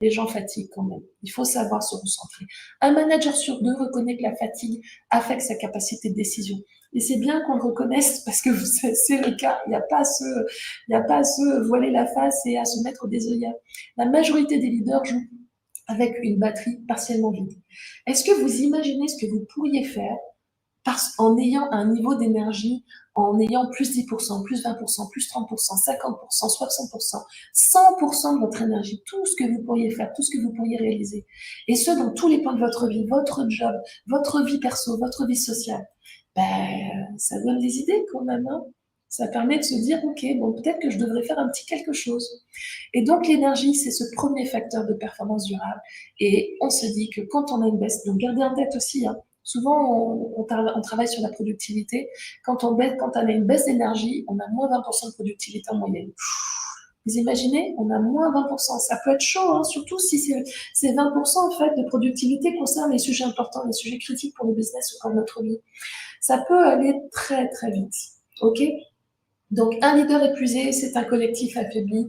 les gens fatiguent quand même. Il faut savoir se recentrer. Un manager sur deux reconnaît que la fatigue affecte sa capacité de décision. Et c'est bien qu'on le reconnaisse parce que c'est le cas. Il n'y a pas à se voiler la face et à se mettre des œillères. La majorité des leaders jouent avec une batterie partiellement vide. Est-ce que vous imaginez ce que vous pourriez faire en ayant un niveau d'énergie, en ayant plus 10%, plus 20%, plus 30%, 50%, 60%, 100% de votre énergie, tout ce que vous pourriez faire, tout ce que vous pourriez réaliser, et ce, dans tous les points de votre vie, votre job, votre vie perso, votre vie sociale, ça donne des idées quand même, hein. Ça permet de se dire, ok, bon, peut-être que je devrais faire un petit quelque chose. Et donc, l'énergie, c'est ce premier facteur de performance durable. Et on se dit que quand on a une baisse, donc gardez en tête aussi, hein, souvent, on travaille sur la productivité. Quand on a une baisse d'énergie, on a moins 20% de productivité en moyenne. Vous imaginez, on a moins 20%. Ça peut être chaud, hein, surtout si ces 20% en fait, de productivité concernent les sujets importants, les sujets critiques pour le business ou pour notre vie. Ça peut aller très, très vite. OK? Donc, un leader épuisé, c'est un collectif affaibli.